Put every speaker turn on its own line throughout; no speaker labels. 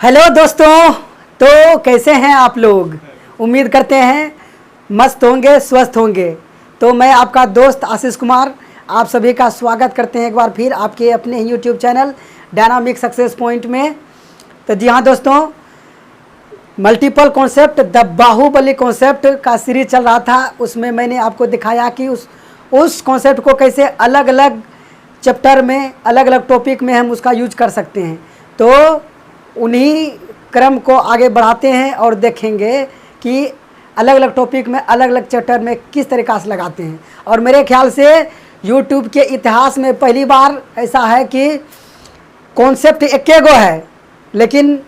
Hello दोस्तों, तो कैसे हैं आप लोग। उम्मीद करते हैं मस्त होंगे, स्वस्थ होंगे। तो मैं आपका दोस्त आशीष कुमार आप सभी का स्वागत करते हैं एक बार फिर आपके अपने ही YouTube channel dynamic success point में। तो जी हाँ दोस्तों, multiple concept the Baahubali concept का सीरीज चल रहा था। उसमें मैंने आपको दिखाया कि उस कॉन्सेप्ट को कैसे अलग अलग चैप्टर में, अलग अलग टॉपिक में हम उसका यूज कर सकते हैं। तो उन्हीं क्रम को आगे बढ़ाते हैं और देखेंगे कि अलग अलग टॉपिक में, अलग अलग चैप्टर में किस तरीक़ा से लगाते हैं। और मेरे ख्याल से YouTube के इतिहास में पहली बार ऐसा है कि कॉन्सेप्ट एक गो है, लेकिन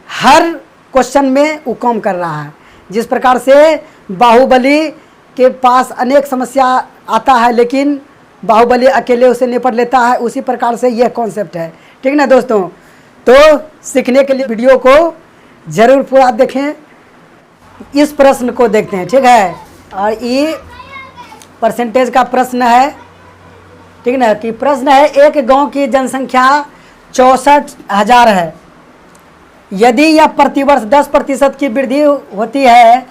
हर क्वेश्चन में वो काम कर रहा है। जिस प्रकार से बाहुबली के पास अनेक समस्या आता है, लेकिन बाहुबली अकेले उसे निपट लेता है, उसी प्रकार से यह कॉन्सेप्ट है। ठीक ना दोस्तों, तो सीखने के लिए वीडियो को ज़रूर पूरा देखें। इस प्रश्न को देखते हैं, ठीक है। और ये परसेंटेज का प्रश्न है, ठीक ना। कि प्रश्न है, एक गांव की जनसंख्या 64,000 है। यदि यह प्रतिवर्ष 10% की वृद्धि होती है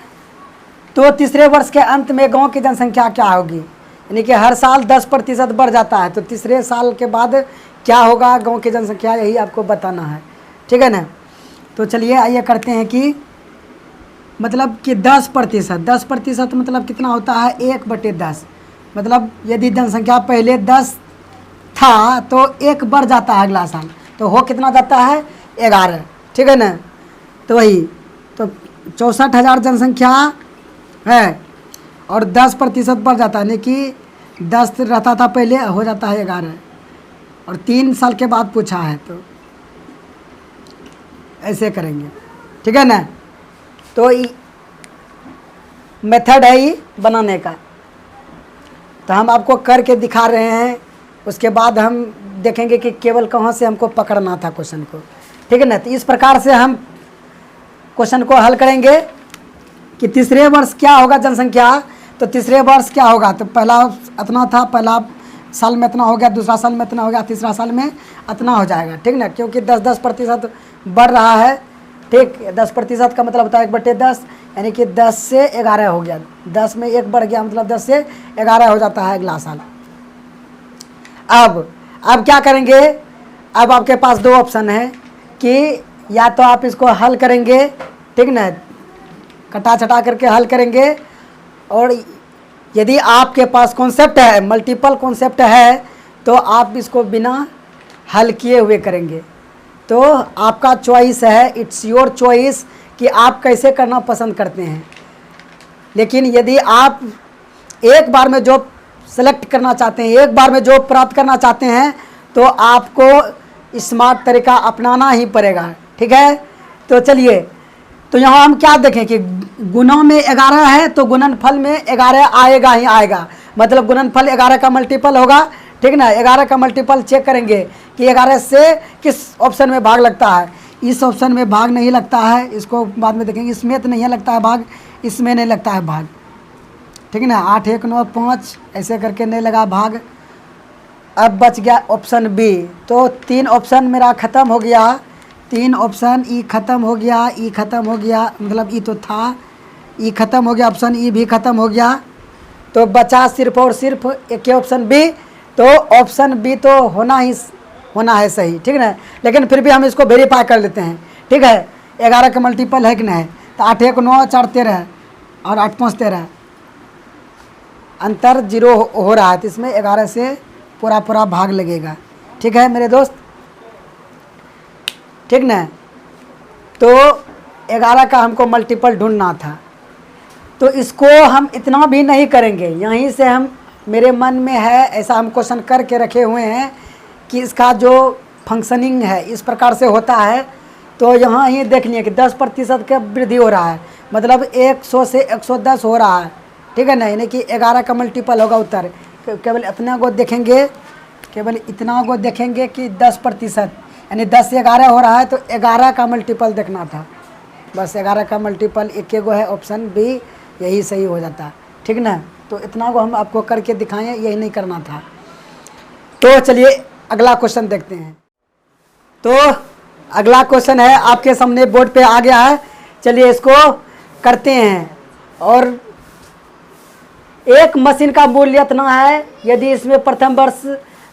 तो तीसरे वर्ष के अंत में गांव की जनसंख्या क्या होगी। यानी कि हर साल 10% बढ़ जाता है, तो तीसरे साल के बाद क्या होगा गांव की जनसंख्या, यही आपको बताना है। ठीक है ना। तो चलिए आइए करते हैं कि मतलब कि 10% मतलब कितना होता है, 1/10। मतलब यदि जनसंख्या पहले 10 था तो 1 बढ़ जाता है अगला साल, तो हो कितना जाता है, 11। ठीक है ना। तो वही, तो 64,000 जनसंख्या है और 10% बढ़ जाता है, यानी कि 10 रहता था पहले, हो जाता है 11। और 3 साल के बाद पूछा है, तो ऐसे करेंगे। ठीक है ना। तो मेथड है ये बनाने का, तो हम आपको करके दिखा रहे हैं। उसके बाद हम देखेंगे कि केवल कहाँ से हमको पकड़ना था क्वेश्चन को। ठीक है ना। तो इस प्रकार से हम क्वेश्चन को हल करेंगे कि तीसरे वर्ष क्या होगा जनसंख्या। तो तीसरे वर्ष क्या होगा, तो पहला इतना था, पहला साल में इतना हो गया, दूसरा साल में इतना हो गया, तीसरा साल में इतना हो जाएगा। ठीक ना, क्योंकि 10% बढ़ रहा है। ठीक, 10% का मतलब होता है 1/10, यानी कि 10 से 11 हो गया। 10 में 1 बढ़ गया, मतलब 10 से 11 हो जाता है अगला साल। अब क्या करेंगे, अब आपके पास 2 ऑप्शन है कि या तो आप इसको हल करेंगे, ठीक ना, कटा छटा करके हल करेंगे। और यदि आपके पास कॉन्सेप्ट है, मल्टीपल कॉन्सेप्ट है, तो आप इसको बिना हल किए हुए करेंगे। तो आपका चॉइस है, इट्स योर चॉइस कि आप कैसे करना पसंद करते हैं। लेकिन यदि आप एक बार में जॉब सेलेक्ट करना चाहते हैं, एक बार में जॉब प्राप्त करना चाहते हैं, तो आपको स्मार्ट तरीका अपनाना ही पड़ेगा। ठीक है। तो चलिए, तो यहाँ हम क्या देखें कि गुना में 11 है, तो गुणनफल में 11 आएगा ही आएगा। मतलब गुणनफल 11 का मल्टीपल होगा। ठीक ना। 11 का मल्टीपल चेक करेंगे कि 11 से किस ऑप्शन में भाग लगता है। इस ऑप्शन में भाग नहीं लगता है, इसको बाद में देखेंगे। इसमें तो नहीं लगता है भाग, इसमें नहीं लगता है भाग। ठीक है ना। 8, 1, 9, 5 ऐसे करके नहीं लगा भाग। अब बच गया ऑप्शन बी। तो 3 ऑप्शन मेरा ख़त्म हो गया। 3 ऑप्शन, ई ख़त्म हो गया, ई ख़त्म हो गया, मतलब ई तो था, ई ख़त्म हो गया, ऑप्शन ई भी ख़त्म हो गया। तो बचा सिर्फ और सिर्फ एक ऑप्शन बी। तो ऑप्शन बी तो होना है सही। ठीक है। लेकिन फिर भी हम इसको वेरीफाई कर लेते हैं। ठीक है। 11 का मल्टीपल है कि नहीं है। तो 8, 1, 9, 4, 13 और 8, 5, 13, अंतर 0 हो रहा है, तो इसमें 11 से पूरा भाग लगेगा। ठीक है मेरे दोस्त। ठीक ना। तो 11 का हमको मल्टीपल ढूंढना था, तो इसको हम इतना भी नहीं करेंगे। यहीं से हम, मेरे मन में है ऐसा, हम क्वेश्चन करके रखे हुए हैं कि इसका जो फंक्शनिंग है इस प्रकार से होता है। तो यहाँ ही देख लिए कि 10% का वृद्धि हो रहा है, मतलब 100 से 110 हो रहा है। ठीक है ना। यानी कि 11 का मल्टीपल होगा उत्तर। केवल इतना को देखेंगे, केवल इतना को देखेंगे कि 10%, यानी 10 से 11 हो रहा है, तो 11 का मल्टीपल देखना था। बस 11 का मल्टीपल एक गो है, ऑप्शन बी, यही सही हो जाता। ठीक ना। तो इतना को हम आपको करके दिखाएं, यही नहीं करना था। तो चलिए अगला क्वेश्चन देखते हैं। तो अगला क्वेश्चन है आपके सामने बोर्ड पे आ गया है, चलिए इसको करते हैं। और एक मशीन का मूल्य इतना है, यदि इसमें प्रथम वर्ष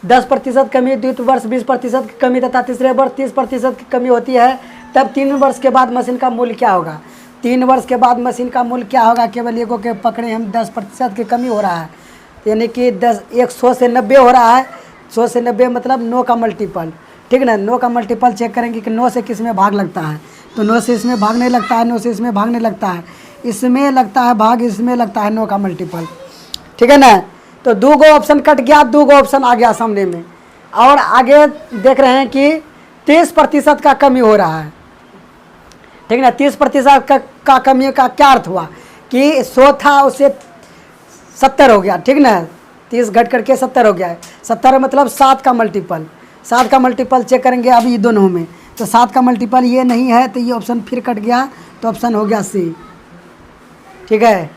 10% कमी, द्वितीय वर्ष 20% की कमी तथा तीसरे वर्ष 30% की कमी होती है, तब 3 वर्ष के बाद मशीन का मूल्य क्या होगा? 3 वर्ष के बाद मशीन का मूल्य क्या होगा? केवल एक के पकड़े हम 10% की कमी हो रहा है, यानी कि 100 से 90 हो रहा है। 100 से 90 मतलब 9 का मल्टीपल, ठीक ना। 9 का मल्टीपल चेक करेंगे कि 9 से किस में भाग लगता है, तो 9 से इसमें भाग नहीं लगता है, 9 से इसमें भाग नहीं लगता है, इसमें लगता है भाग, इसमें लगता है 9 का मल्टीपल, ठीक है ना। तो 2 गो ऑप्शन कट गया, 2 गो ऑप्शन आ गया सामने में। और आगे देख रहे हैं कि 30% का कमी हो रहा है, ठीक ना। 30% का कमी का क्या अर्थ हुआ कि 100 था उससे 70 हो गया, ठीक ना। 30 घट करके 70 हो गया है। 70 मतलब 7 का मल्टीपल। 7 का मल्टीपल चेक करेंगे अभी दोनों में, तो 7 का मल्टीपल ये नहीं है, तो ये ऑप्शन फिर कट गया, तो ऑप्शन हो गया सी, ठीक है।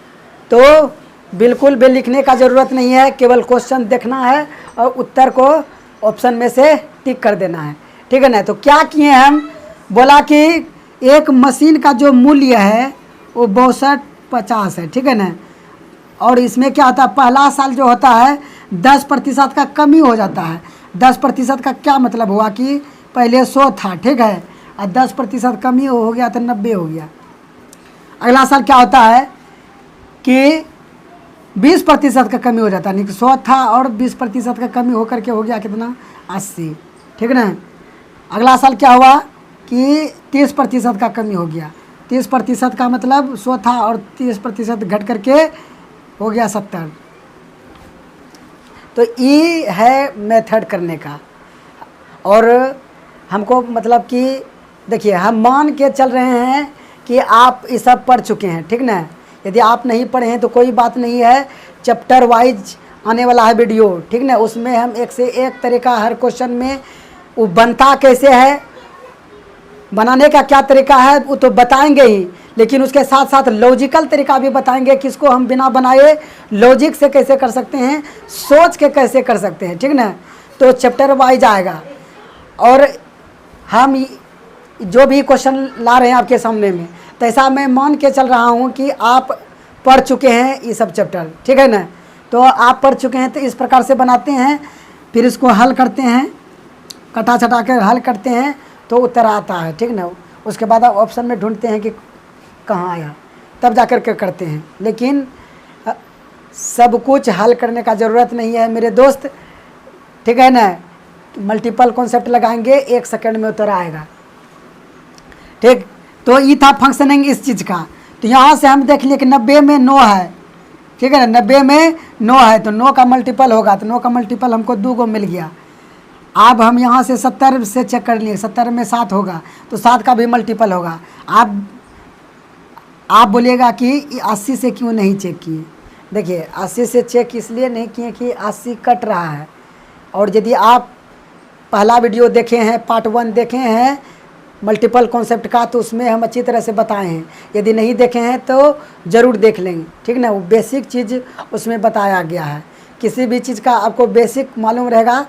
तो बिल्कुल भी लिखने का ज़रूरत नहीं है, केवल क्वेश्चन देखना है और उत्तर को ऑप्शन में से टिक कर देना है, ठीक है ना। तो क्या किए हम, बोला कि एक मशीन का जो मूल्य है वो 6250 है, ठीक है ना। और इसमें क्या होता है, पहला साल जो होता है 10% का कमी हो जाता है। 10% का क्या मतलब हुआ कि पहले 100 था, ठीक है, और 10% कमी हो गया तो 90 हो गया। अगला साल क्या होता है कि 20% का कमी हो जाता है, 100 था और 20% का कमी होकर के हो गया कितना, 80, ठीक है ना। अगला साल क्या हुआ कि 30% का कमी हो गया। 30% का मतलब 100 था और 30% घट करके हो गया 70। तो ये है मेथड करने का। और हमको मतलब कि देखिए, हम मान के चल रहे हैं कि आप ये सब पढ़ चुके हैं, ठीक ना। यदि आप नहीं पढ़े हैं तो कोई बात नहीं है, चैप्टर वाइज आने वाला है वीडियो, ठीक ना। उसमें हम एक से एक तरीका हर क्वेश्चन में, वो बनता कैसे है, बनाने का क्या तरीका है वो तो बताएंगे ही, लेकिन उसके साथ साथ लॉजिकल तरीका भी बताएंगे, किसको हम बिना बनाए लॉजिक से कैसे कर सकते हैं, सोच के कैसे कर सकते हैं, ठीक ना। तो चैप्टर वाइज आएगा। और हम जो भी क्वेश्चन ला रहे हैं आपके सामने में, तो ऐसा मैं मान के चल रहा हूँ कि आप पढ़ चुके हैं ये सब चैप्टर, ठीक है ना। तो आप पढ़ चुके हैं, तो इस प्रकार से बनाते हैं, फिर इसको हल करते हैं, कटा छटा कर हल करते हैं तो उत्तर आता है, ठीक ना। उसके बाद आप ऑप्शन में ढूंढते हैं कि कहाँ आया, तब जा कर के करते हैं। लेकिन सब कुछ हल करने का ज़रूरत नहीं है मेरे दोस्त, ठीक है ना। मल्टीपल कॉन्सेप्ट लगाएंगे, 1 सेकंड में उत्तर आएगा, ठीक। तो ये था फंक्शनिंग इस चीज़ का। तो यहाँ से हम देख लिए कि 90 में 9 है, ठीक है ना। 90 में 9 है तो 9 का मल्टीपल होगा, तो 9 का मल्टीपल हमको 2 गो मिल गया। अब हम यहाँ से 70 से चेक कर लिए, 70 में 7 होगा तो 7 का भी मल्टीपल होगा। आप बोलिएगा कि 80 से क्यों नहीं चेक किए। देखिए 80 से चेक इसलिए नहीं किए कि 80 कट रहा है। और यदि आप पहला वीडियो देखे हैं, पार्ट 1 देखे हैं मल्टीपल कॉन्सेप्ट का, तो उसमें हम अच्छी तरह से बताए हैं। यदि नहीं देखे हैं तो ज़रूर देख लेंगे, ठीक ना। वो बेसिक चीज़ उसमें बताया गया है। किसी भी चीज़ का आपको बेसिक मालूम रहेगा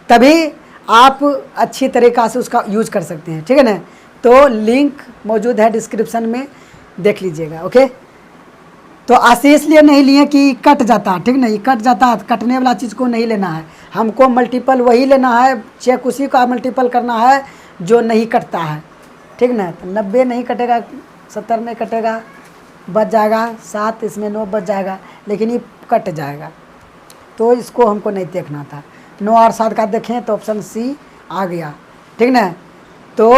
तभी आप अच्छी तरीक़ा से उसका यूज कर सकते हैं, ठीक है ना। तो लिंक मौजूद है डिस्क्रिप्शन में, देख लीजिएगा, ओके। तो 80 इसलिए नहीं लिए कि कट जाता, ठीक नहीं, कट जाता, कटने वाला चीज़ को नहीं लेना है हमको। मल्टीपल वही लेना है, चेक उसी का मल्टीपल करना है जो नहीं कटता है, ठीक ना। तो 90 नहीं कटेगा, 70 नहीं कटेगा, बच जाएगा 7, इसमें 9 बच जाएगा, लेकिन ये कट जाएगा। तो इसको हमको नहीं देखना था। 9 और 7 का देखें तो ऑप्शन सी आ गया, ठीक ना। तो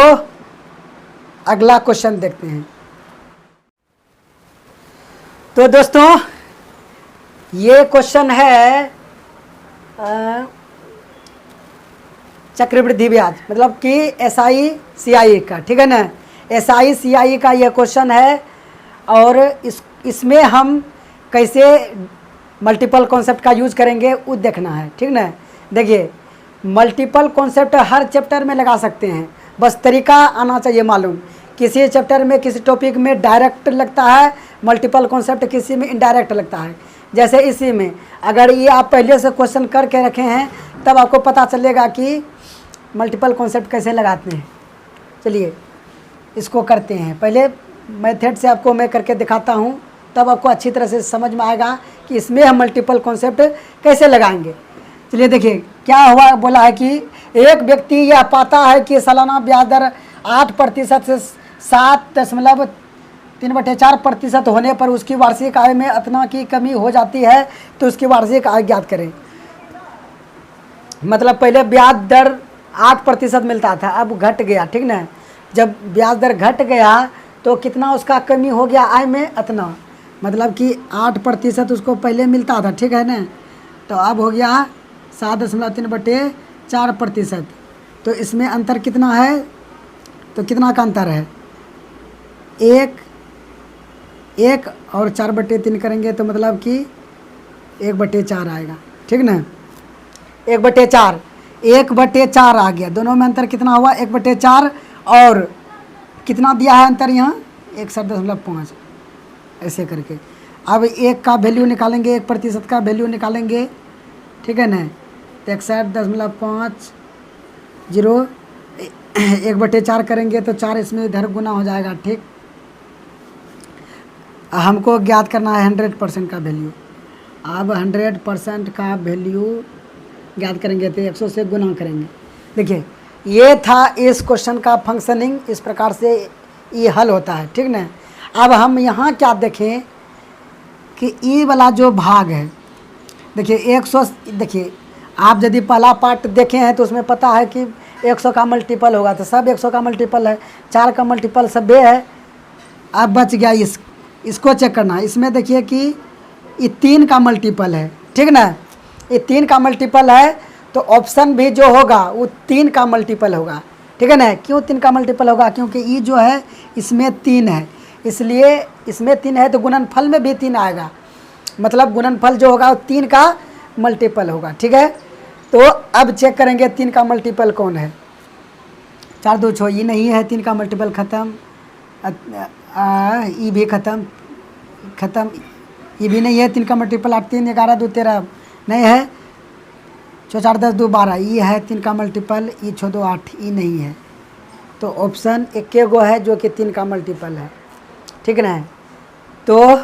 अगला क्वेश्चन देखते हैं। तो दोस्तों ये क्वेश्चन है चक्रवृद्धि ब्याज, मतलब कि SI का, ठीक है ना। SI का ये क्वेश्चन है। और इसमें हम कैसे मल्टीपल कॉन्सेप्ट का यूज़ करेंगे वो देखना है, ठीक ना। देखिए मल्टीपल कॉन्सेप्ट हर चैप्टर में लगा सकते हैं, बस तरीका आना चाहिए मालूम। किसी चैप्टर में किसी टॉपिक में डायरेक्ट लगता है मल्टीपल कॉन्सेप्ट, किसी में इनडायरेक्ट लगता है। जैसे इसी में अगर ये आप पहले से क्वेश्चन करके रखे हैं तब आपको पता चलेगा कि मल्टीपल कॉन्सेप्ट कैसे लगाते हैं, चलिए इसको करते हैं। पहले मेथड से आपको मैं करके दिखाता हूँ, तब आपको अच्छी तरह से समझ में आएगा कि इसमें हम मल्टीपल कॉन्सेप्ट कैसे लगाएंगे। चलिए देखिए क्या हुआ, बोला है कि एक व्यक्ति यह पाता है कि सालाना ब्याज दर 8% से 7.3/4% होने पर उसकी वार्षिक आय में इतना की कमी हो जाती है, तो उसकी वार्षिक आय ज्ञात करें। मतलब पहले ब्याज दर 8% मिलता था, अब घट गया, ठीक ना। जब ब्याज दर घट गया तो कितना उसका कमी हो गया आय में, इतना, मतलब कि 8% उसको पहले मिलता था, ठीक है ना, तो अब हो गया 7.3/4%। तो इसमें अंतर कितना है, तो कितना का अंतर है, 1 और 4/3 करेंगे तो मतलब कि 1/4 आएगा, ठीक ना। 1/4 आ गया, दोनों में अंतर कितना हुआ, 1/4। और कितना दिया है अंतर यहाँ, 61.5 ऐसे करके। अब 1 का वैल्यू निकालेंगे, 1% का वैल्यू निकालेंगे, ठीक है ना, तो 61.5 1/4 करेंगे तो 4 इसमें इधर गुना हो जाएगा, ठीक। हमको ज्ञात करना है 100% का वैल्यू। अब 100% का वैल्यू ज्ञात करेंगे तो 100 से गुना करेंगे। देखिए ये था इस क्वेश्चन का फंक्शनिंग, इस प्रकार से ये हल होता है, ठीक ना। अब हम यहाँ क्या देखें कि ई वाला जो भाग है, देखिए 100, देखिए आप यदि पहला पार्ट देखे हैं तो उसमें पता है कि 100 का मल्टीपल होगा, तो सब 100 का मल्टीपल है, 4 का मल्टीपल सब बे है। अब बच गया इसको चेक करना। इसमें देखिए कि ये 3 का मल्टीपल है, ठीक ना, ये 3 का मल्टीपल है, तो ऑप्शन भी जो होगा वो 3 का मल्टीपल होगा, ठीक है ना। क्यों 3 का मल्टीपल होगा, क्योंकि ये जो है इसमें 3 है, इसलिए इसमें 3 है तो गुणनफल में भी 3 आएगा, मतलब गुणनफल जो होगा वो 3 का मल्टीपल होगा, ठीक है। तो अब चेक करेंगे 3 का मल्टीपल कौन है। 4 2 6 ये नहीं है, 3 का मल्टीपल ख़त्म, ये भी ख़त्म, ये भी नहीं है, 3 का मल्टीपल 8 3 11 2 13 नहीं है, 4 4 10 2 12 ये है 3 का मल्टीपल, ये 6 2 8 ये नहीं है। तो ऑप्शन 1 गो है जो कि 3 का मल्टीपल है, ठीक ना। तो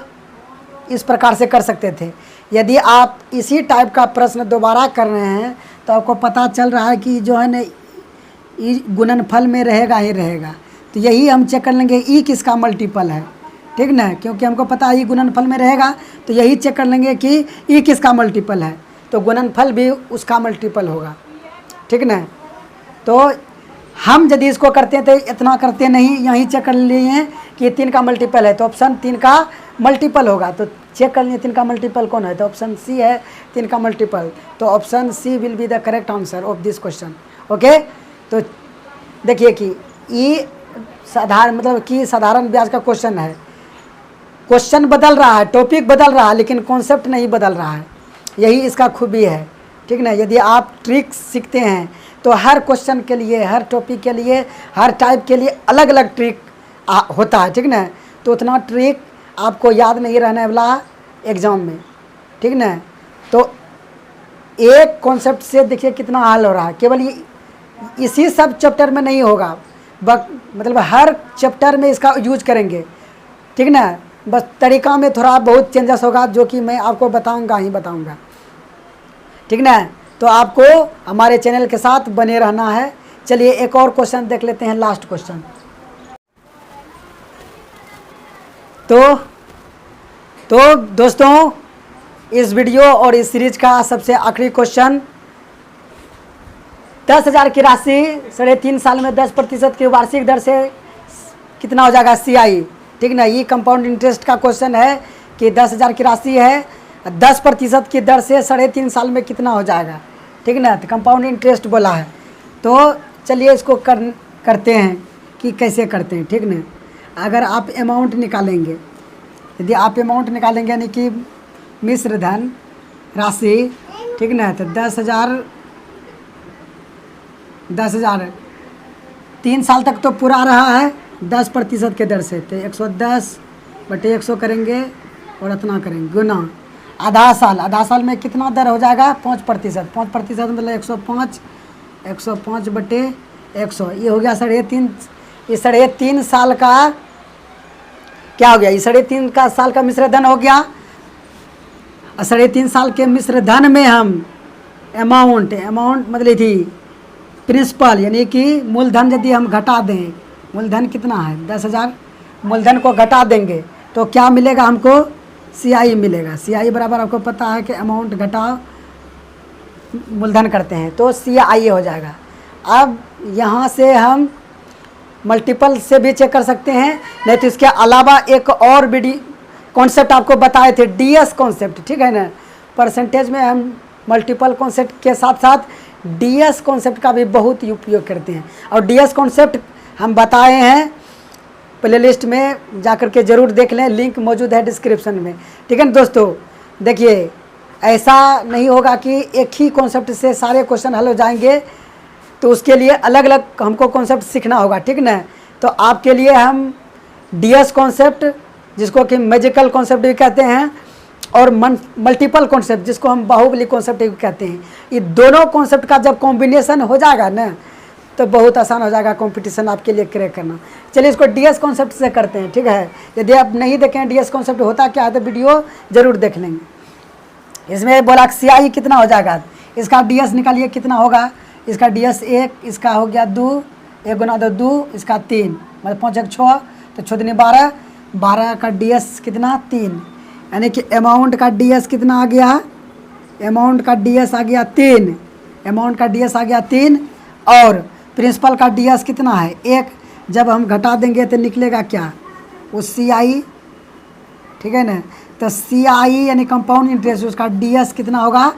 इस प्रकार से कर सकते थे। यदि आप इसी टाइप का प्रश्न दोबारा कर रहे हैं तो आपको पता चल रहा है कि जो है ना ई गुणनफल में रहेगा ही रहेगा, तो यही हम चेक कर लेंगे ई किसका मल्टीपल है, ठीक ना, क्योंकि हमको पता है ई गुणनफल में रहेगा, तो यही चेक कर लेंगे कि ई किसका मल्टीपल है, तो गुणनफल भी उसका मल्टीपल होगा, ठीक ना। तो हम यदि इसको करते हैं तो इतना करते नहीं, यहीं चेक कर लिए हैं कि 3 का मल्टीपल है, तो ऑप्शन 3 का मल्टीपल होगा, तो चेक कर लिए 3 का मल्टीपल कौन है, तो ऑप्शन सी है 3 का मल्टीपल। तो option C will be the correct answer of this question, okay. तो देखिए कि ये साधारण, मतलब कि साधारण ब्याज का क्वेश्चन है, क्वेश्चन बदल रहा है, टॉपिक बदल रहा है, लेकिन कॉन्सेप्ट नहीं बदल रहा है, यही इसका खूबी है, ठीक ना। यदि आप ट्रिक्स सीखते हैं तो हर क्वेश्चन के लिए, हर टॉपिक के लिए, हर टाइप के लिए अलग अलग ट्रिक होता है, ठीक ना। तो उतना ट्रिक आपको याद नहीं रहने वाला एग्ज़ाम में, ठीक ना। तो एक कॉन्सेप्ट से देखिए कितना हल हो रहा है, केवल ये इसी सब चैप्टर में नहीं होगा, मतलब हर चैप्टर में इसका यूज करेंगे, ठीक ना। बस तरीका में थोड़ा बहुत चेंजेस होगा, जो कि मैं आपको बताऊंगा ही बताऊंगा, ठीक ना। तो आपको हमारे चैनल के साथ बने रहना है। चलिए एक और क्वेश्चन देख लेते हैं, लास्ट क्वेश्चन। तो दोस्तों इस वीडियो और इस सीरीज का सबसे आखिरी क्वेश्चन, 10,000 की राशि 3.5 साल में 10% की वार्षिक दर से कितना हो जाएगा CI, ठीक ना। ये कंपाउंड इंटरेस्ट का क्वेश्चन है कि 10,000 की राशि है, 10% की दर से 3.5 साल में कितना हो जाएगा, ठीक ना। तो कंपाउंड इंटरेस्ट बोला है, तो चलिए इसको करते हैं कि कैसे करते हैं, ठीक ना। अगर आप अमाउंट निकालेंगे, यदि आप अमाउंट निकालेंगे यानी कि मिश्र धन राशि, ठीक ना, तो 10,000 3 साल तक तो पूरा रहा है 10% के दर से, तो 110/100 करेंगे और इतना करेंगे गुना आधा साल में कितना दर हो जाएगा 5%, 5% मतलब 105/100 ये हो गया 3.5 ये 3.5 साल का क्या हो गया, ये 3.5 साल का मिश्र धन हो गया। और 3.5 साल के मिश्र धन में हम अमाउंट मतलब थी प्रिंसिपल यानी कि मूलधन यदि हम घटा दें, मूलधन कितना है 10,000, मूलधन को घटा देंगे तो क्या मिलेगा हमको, CI मिलेगा। CI बराबर आपको पता है कि अमाउंट घटाओ मूलधन करते हैं तो CI हो जाएगा। अब यहाँ से हम मल्टीपल से भी चेक कर सकते हैं, नहीं तो इसके अलावा एक और भी कॉन्सेप्ट आपको बताए थे, DS कॉन्सेप्ट, ठीक है ना। परसेंटेज में हम मल्टीपल कॉन्सेप्ट के साथ साथ DS कॉन्सेप्ट का भी बहुत ही उपयोग करते हैं। और DS कॉन्सेप्ट हम बताए हैं प्ले लिस्ट में, जाकर के ज़रूर देख लें, लिंक मौजूद है डिस्क्रिप्शन में, ठीक है ना दोस्तों। देखिए ऐसा नहीं होगा कि एक ही कॉन्सेप्ट से सारे क्वेश्चन हल हो जाएंगे, तो उसके लिए अलग अलग हमको कॉन्सेप्ट सीखना होगा, ठीक ना। तो आपके लिए हम DS कॉन्सेप्ट जिसको कि मैजिकल कॉन्सेप्ट भी कहते हैं और मल्टीपल कॉन्सेप्ट जिसको हम बाहुबली कॉन्सेप्ट भी कहते हैं, ये दोनों कॉन्सेप्ट का जब कॉम्बिनेशन हो जाएगा ना तो बहुत आसान हो जाएगा कंपटीशन आपके लिए क्रैक करना। चलिए इसको DS कॉन्सेप्ट से करते हैं, ठीक है। यदि आप नहीं देखें DS कॉन्सेप्ट होता क्या है तो वीडियो ज़रूर देख लेंगे। इसमें बोला CI कितना हो जाएगा, इसका DS निकालिए कितना होगा, इसका DS 1, इसका हो गया 2, 1 गुना 2 2, इसका 3, मतलब 5 1 6, तो 6 दूनी 12, 12 का DS कितना 3, यानी कि अमाउंट का DS कितना आ गया, अमाउंट का DS आ गया 3, अमाउंट का DS आ गया 3, और प्रिंसिपल का DS कितना है 1। जब हम घटा देंगे तो निकलेगा क्या, वो CI, ठीक है ना। तो CI यानी कंपाउंड इंटरेस्ट, उसका DS कितना होगा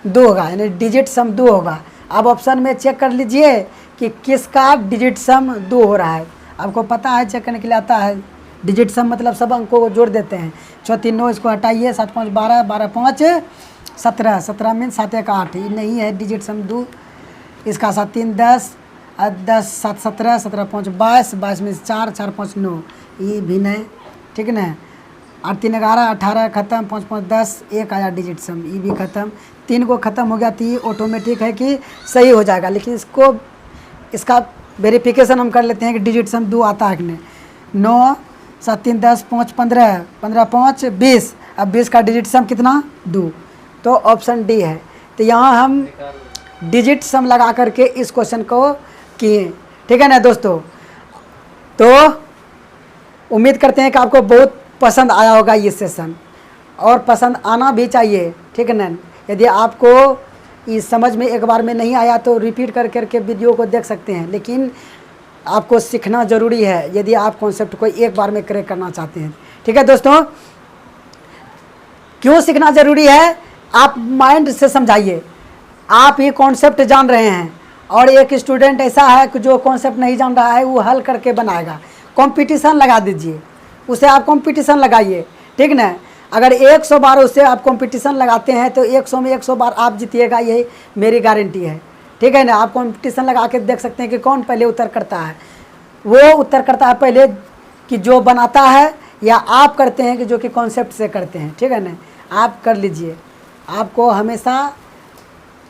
2 होगा, यानी डिजिट सम 2 होगा। अब ऑप्शन में चेक कर लीजिए कि किसका डिजिट सम 2 हो रहा है। आपको पता है चेक करने के लिए आता है, डिजिट सम मतलब सब अंकों को जोड़ देते हैं। 4 3 9, इसको हटाइए, 7 5 12, 12 5 17, 17 में 7 1 8, ये नहीं है डिजिट सम 2। इसका 7 3 10, 10 7 17, 17 5 22, 22 में 4 4 5 9, ये भी नहीं, ठीक है ना। 8 3 11, 18 खत्म, 5 5 10, 1 आया डिजिट सम, ये भी खत्म। 3 को ख़त्म हो गया तो ये ऑटोमेटिक है कि सही हो जाएगा। लेकिन इसका वेरिफिकेशन हम कर लेते हैं कि डिजिट सम 2 आता है कि नहीं। 9 7 3 10 5 15, 15 5 20, अब 20 का डिजिट सम कितना 2, तो ऑप्शन डी है। तो यहाँ हम डिजिट सम लगा करके इस क्वेश्चन को किए, ठीक है ना दोस्तों। तो उम्मीद करते हैं कि आपको बहुत पसंद आया होगा ये सेशन, और पसंद आना भी चाहिए, ठीक है ना। यदि आपको इस समझ में एक बार में नहीं आया तो रिपीट कर करके वीडियो को देख सकते हैं, लेकिन आपको सीखना ज़रूरी है यदि आप कॉन्सेप्ट को एक बार में क्रैक करना चाहते हैं, ठीक है दोस्तों। क्यों सीखना ज़रूरी है, आप माइंड से समझाइए। आप ये कॉन्सेप्ट जान रहे हैं और एक स्टूडेंट ऐसा है कि जो कॉन्सेप्ट नहीं जान रहा है वो हल करके बनाएगा। कंपटीशन लगा दीजिए, उसे आप कंपटीशन लगाइए, ठीक ना। अगर 100 बार उससे आप कंपटीशन लगाते हैं तो 100 में 100 बार आप जीतिएगा, यही मेरी गारंटी है, ठीक है ना। आप कंपटीशन लगा के देख सकते हैं कि कौन पहले उत्तर करता है। वो उत्तर करता है पहले कि जो बनाता है, या आप करते हैं कि जो कि कॉन्सेप्ट से करते हैं, ठीक है ना। आप कर लीजिए, आपको हमेशा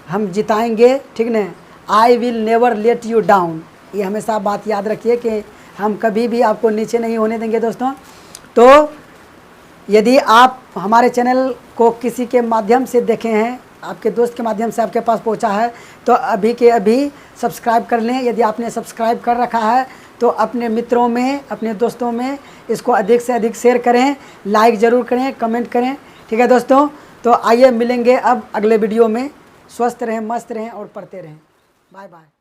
हम जिताएंगे, ठीक ना। I will never let you down, ये हमेशा बात याद रखिए कि हम कभी भी आपको नीचे नहीं होने देंगे दोस्तों। तो यदि आप हमारे चैनल को किसी के माध्यम से देखे हैं, आपके दोस्त के माध्यम से आपके पास पहुंचा है, तो अभी के अभी सब्सक्राइब कर लें। यदि आपने सब्सक्राइब कर रखा है तो अपने मित्रों में, अपने दोस्तों में इसको अधिक से अधिक शेयर करें, लाइक ज़रूर करें, कमेंट करें, ठीक है दोस्तों। तो आइए मिलेंगे अब अगले वीडियो में। स्वस्थ रहें, मस्त रहें और पढ़ते रहें। Bye bye.